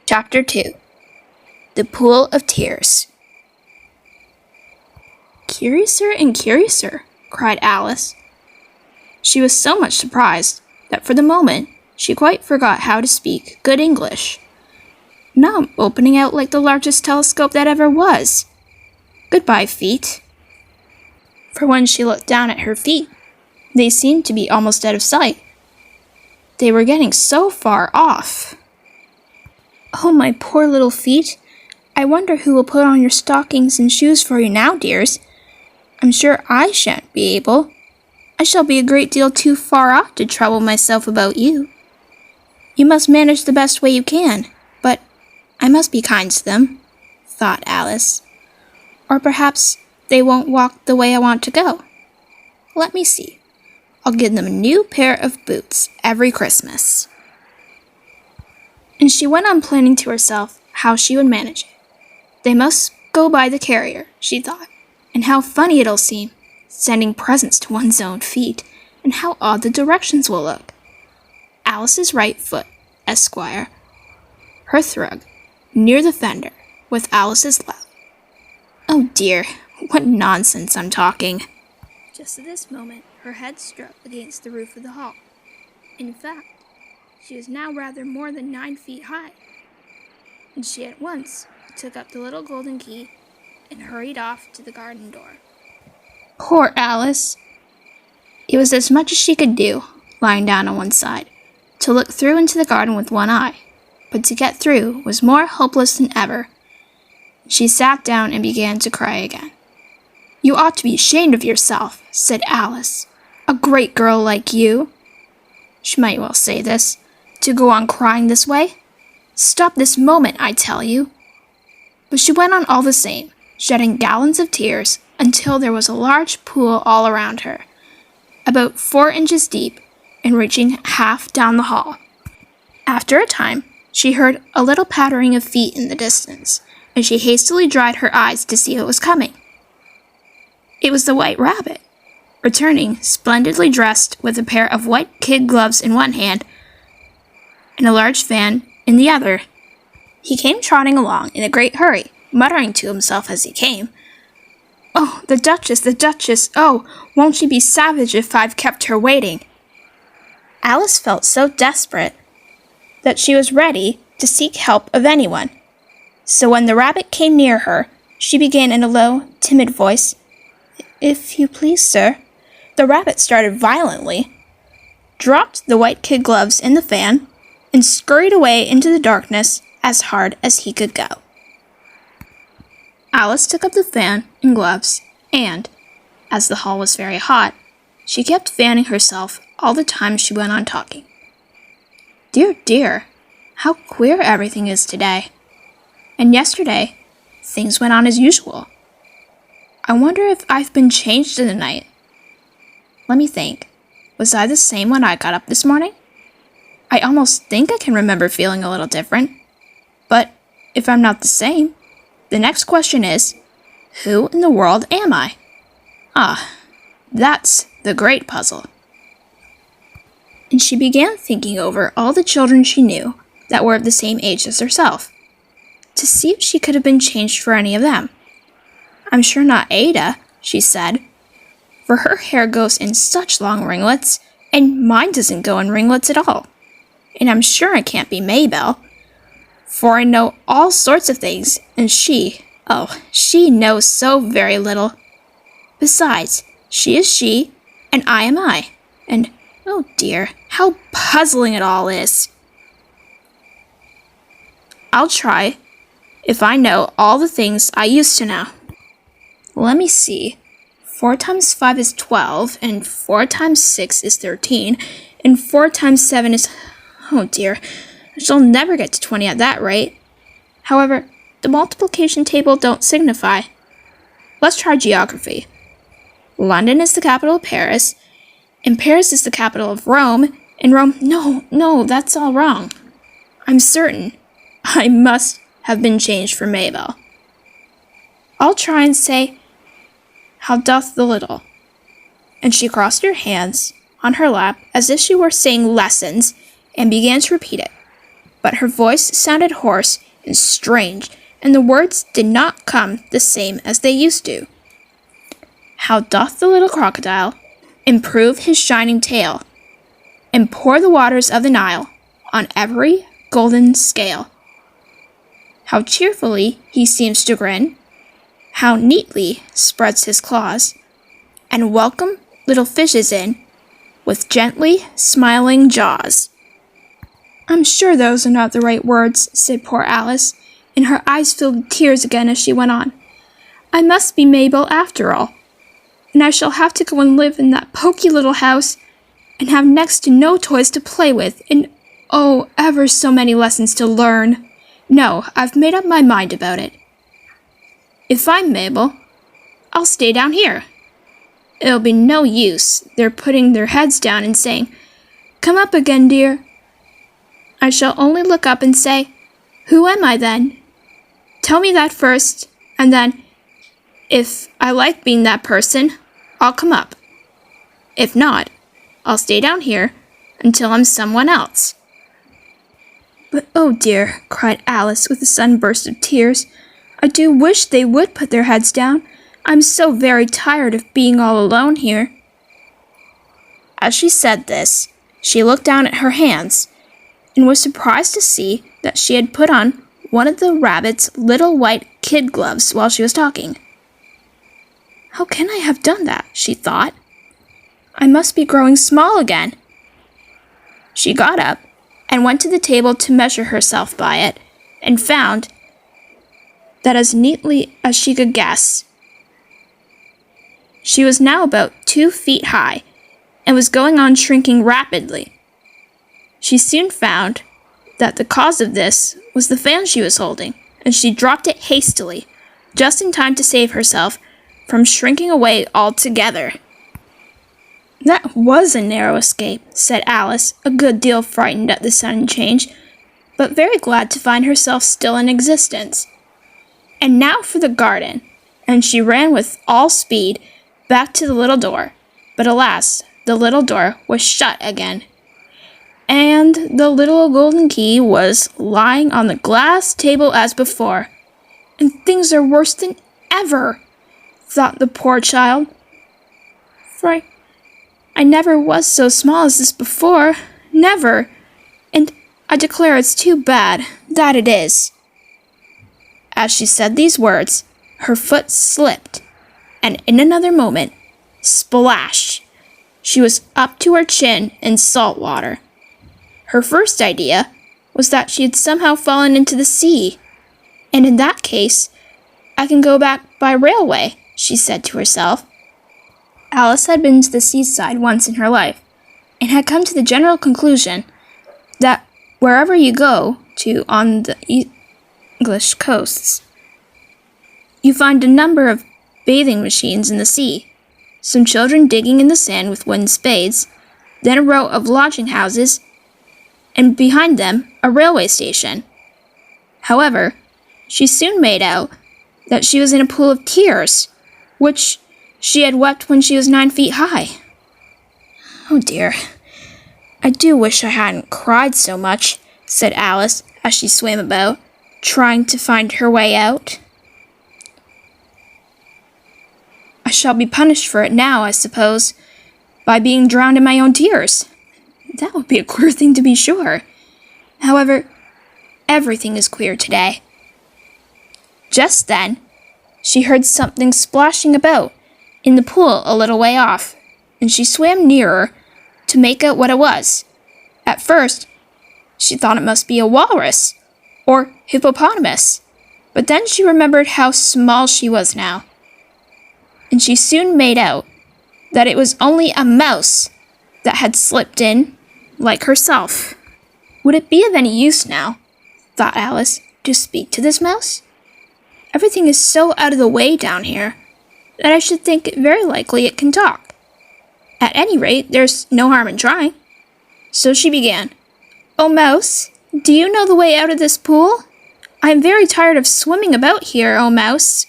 Chapter 2. The Pool of Tears. "Curiouser and curiouser," cried Alice. She was so much surprised that for the moment she quite forgot how to speak good English. "Now I'm opening out like the largest telescope that ever was. Goodbye, feet." For when she looked down at her feet, they seemed to be almost out of sight. They were getting so far off. "Oh, my poor little feet. I wonder who will put on your stockings and shoes for you now, dears. I'm sure I shan't be able. I shall be a great deal too far off to trouble myself about you. You must manage the best way you can, but I must be kind to them," thought Alice. "Or perhaps they won't walk the way I want to go. Let me see. I'll give them a new pair of boots every Christmas." And she went on planning to herself how she would manage it. They must go by the carrier, she thought, and how funny it'll seem, sending presents to one's own feet, and how odd the directions will look. Alice's right foot, Esquire. Hearthrug, near the fender, with Alice's left. Oh dear, what nonsense I'm talking. Just at this moment, her head struck against the roof of the hall. In fact, she was now rather more than 9 feet high, and she at once took up the little golden key and hurried off to the garden door. Poor Alice! It was as much as she could do, lying down on one side, to look through into the garden with one eye, but to get through was more hopeless than ever. She sat down and began to cry again. "You ought to be ashamed of yourself," said Alice. "A great girl like you," she might well say this, "to go on crying this way. Stop this moment, I tell you." But she went on all the same, shedding gallons of tears until there was a large pool all around her, about 4 inches deep and reaching half down the hall. After a time, she heard a little pattering of feet in the distance, and she hastily dried her eyes to see who was coming. It was the White Rabbit, returning splendidly dressed with a pair of white kid gloves in one hand and a large fan in the other. He came trotting along in a great hurry, muttering to himself as he came, "Oh, the Duchess, the Duchess! Oh, won't she be savage if I've kept her waiting?" Alice felt so desperate that she was ready to seek help of anyone. So when the rabbit came near her, she began in a low, timid voice, "If you please, sir." The rabbit started violently, dropped the white kid gloves in the fan, and scurried away into the darkness as hard as he could go. Alice took up the fan and gloves, and, as the hall was very hot, she kept fanning herself all the time she went on talking. "Dear, dear, how queer everything is today. And yesterday, things went on as usual. I wonder if I've been changed in the night. Let me think. Was I the same when I got up this morning? I almost think I can remember feeling a little different. But if I'm not the same, the next question is, who in the world am I? Ah, that's the great puzzle." And she began thinking over all the children she knew that were of the same age as herself, to see if she could have been changed for any of them. "I'm sure not Ada," she said, "for her hair goes in such long ringlets, and mine doesn't go in ringlets at all. And I'm sure it can't be Maybelle, for I know all sorts of things, and she knows so very little. Besides, she is she, and I am I, and, oh dear, how puzzling it all is. I'll try, if I know all the things I used to know. Let me see. 4 times 5 is 12, and 4 times 6 is 13, and 4 times 7 is... Oh dear, I shall never get to 20 at that rate. However, the multiplication table don't signify. Let's try geography. London is the capital of Paris, and Paris is the capital of Rome, and Rome... No, that's all wrong. I'm certain I must have been changed for Maybelle. I'll try and say, how doth the little?" And she crossed her hands on her lap as if she were saying lessons and began to repeat it. but her voice sounded hoarse and strange, and the words did not come the same as they used to. How doth the little crocodile improve his shining tail, and pour the waters of the Nile on every golden scale? How cheerfully he seems to grin, how neatly spreads his claws, and welcome little fishes in with gently smiling jaws. I'm sure those are not the right words, said poor Alice, and her eyes filled with tears again as she went on. I must be Mabel after all, and I shall have to go and live in that poky little house, and have next to no toys to play with, and oh, ever so many lessons to learn. No, I've made up my mind about it. If I'm Mabel, I'll stay down here. It'll be no use their putting their heads down and saying, Come up again, dear. I shall only look up and say, Who am I then? Tell me that first, and then, if I like being that person, I'll come up. If not, I'll stay down here until I'm someone else. But oh dear, cried Alice with a sudden burst of tears, I do wish they would put their heads down. I'm so very tired of being all alone here. As she said this, she looked down at her hands, and was surprised to see that she had put on one of the rabbit's little white kid gloves while she was talking. How can I have done that? She thought. I must be growing small again. She got up and went to the table to measure herself by it, and found that as neatly as she could guess, she was now about 2 feet high, and was going on shrinking rapidly. She soon found that the cause of this was the fan she was holding, and she dropped it hastily, just in time to save herself from shrinking away altogether. That was a narrow escape, said Alice, a good deal frightened at the sudden change, but very glad to find herself still in existence. And now for the garden, and she ran with all speed back to the little door, but alas, the little door was shut again, and the little golden key was lying on the glass table as before. And things are worse than ever, thought the poor child. For I never was so small as this before, never, and I declare it's too bad, that it is. As she said these words, her foot slipped, and in another moment, splash! She was up to her chin in salt water. Her first idea was that she had somehow fallen into the sea, and in that case, I can go back by railway, she said to herself. Alice had been to the seaside once in her life, and had come to the general conclusion that wherever you go to on the English coasts, you find a number of bathing machines in the sea, some children digging in the sand with wooden spades, then a row of lodging houses, and behind them a railway station. However, she soon made out that she was in a pool of tears, which she had wept when she was 9 feet high. Oh dear, I do wish I hadn't cried so much, said Alice as she swam about, trying to find her way out. I shall be punished for it now, I suppose, by being drowned in my own tears. That would be a queer thing to be sure. However, everything is queer today. Just then, she heard something splashing about in the pool a little way off, and she swam nearer to make out what it was. At first, she thought it must be a walrus or hippopotamus, but then she remembered how small she was now, and she soon made out that it was only a mouse that had slipped in, like herself. Would it be of any use now, thought Alice, to speak to this mouse? Everything is so out of the way down here that I should think it very likely it can talk. At any rate, there's no harm in trying. So she began, "Oh, Mouse, do you know the way out of this pool? I am very tired of swimming about here, oh, Mouse."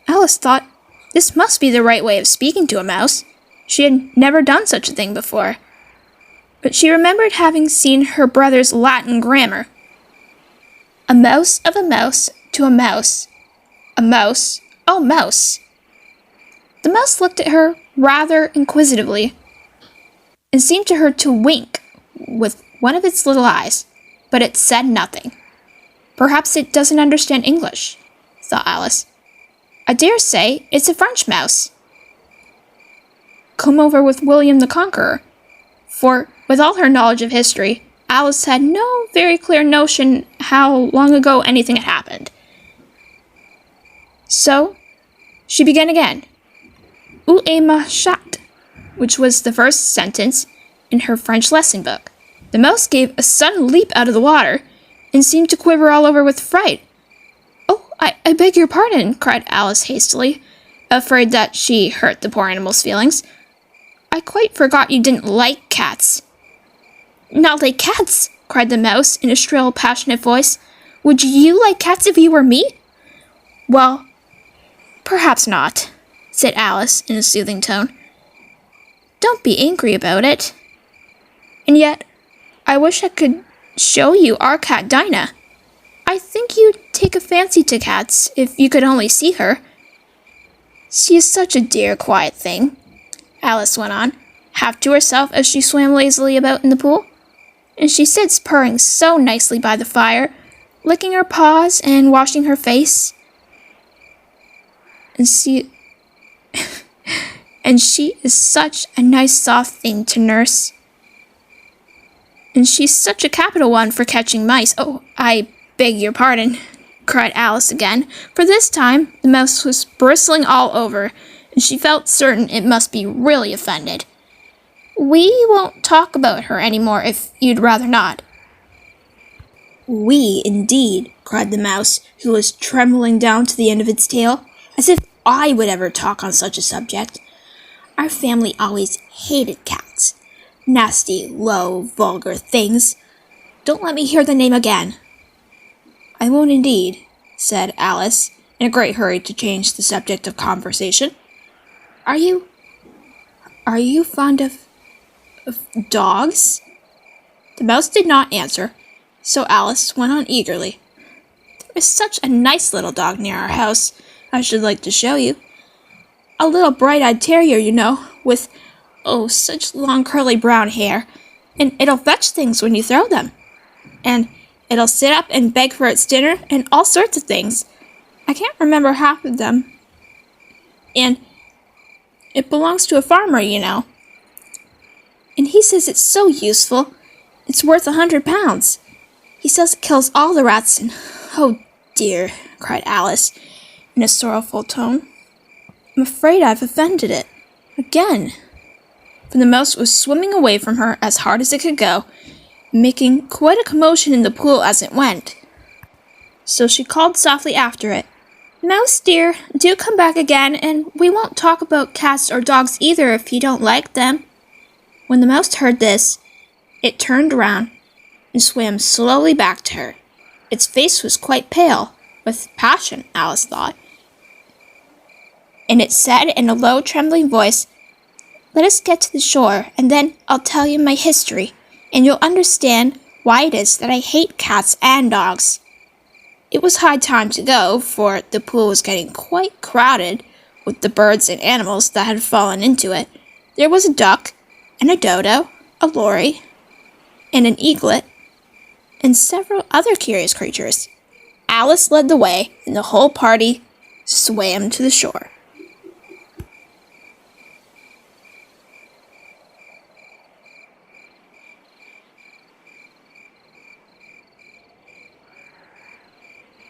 Alice thought this must be the right way of speaking to a mouse. She had never done such a thing before. But she remembered having seen her brother's Latin grammar, A mouse of a mouse to a mouse. A mouse, oh mouse. The mouse looked at her rather inquisitively and seemed to her to wink with one of its little eyes, but it said nothing. Perhaps it doesn't understand English, thought Alice. I dare say it's a French mouse. Come over with William the Conqueror, for with all her knowledge of history, Alice had no very clear notion how long ago anything had happened. So, she began again. Où est ma chatte? Which was the first sentence in her French lesson book. The mouse gave a sudden leap out of the water and seemed to quiver all over with fright. Oh, I beg your pardon, cried Alice hastily, afraid that she hurt the poor animal's feelings. I quite forgot you didn't like cats. Not like cats, cried the mouse in a shrill, passionate voice. Would you like cats if you were me? Well, perhaps not, said Alice in a soothing tone. Don't be angry about it. And yet, I wish I could show you our cat Dinah. I think you'd take a fancy to cats if you could only see her. She is such a dear, quiet thing, Alice went on, half to herself as she swam lazily about in the pool. And she sits purring so nicely by the fire, licking her paws and washing her face. And she is such a nice soft thing to nurse. And she's such a capital one for catching mice. Oh, I beg your pardon, cried Alice again, for this time the mouse was bristling all over, and she felt certain it must be really offended. We won't talk about her any more if you'd rather not. We, indeed, cried the mouse, who was trembling down to the end of its tail, as if I would ever talk on such a subject. Our family always hated cats. Nasty, low, vulgar things. Don't let me hear the name again. I won't indeed, said Alice, in a great hurry to change the subject of conversation. Are you fond of dogs? The mouse did not answer, so Alice went on eagerly. There is such a nice little dog near our house, I should like to show you. A little bright-eyed terrier, you know, with, such long curly brown hair, and it'll fetch things when you throw them. And it'll sit up and beg for its dinner and all sorts of things. I can't remember half of them. And it belongs to a farmer, you know. And he says it's so useful, it's worth £100. He says it kills all the rats and, oh dear, cried Alice in a sorrowful tone. I'm afraid I've offended it. Again. For the mouse was swimming away from her as hard as it could go, making quite a commotion in the pool as it went. So she called softly after it, Mouse dear, do come back again, and we won't talk about cats or dogs either if you don't like them. When the mouse heard this, it turned round and swam slowly back to her. Its face was quite pale, with passion, Alice thought. And it said in a low, trembling voice, Let us get to the shore, and then I'll tell you my history, and you'll understand why it is that I hate cats and dogs. It was high time to go, for the pool was getting quite crowded with the birds and animals that had fallen into it. There was a duck, and a dodo, a lory, and an eaglet, and several other curious creatures. Alice led the way, and the whole party swam to the shore.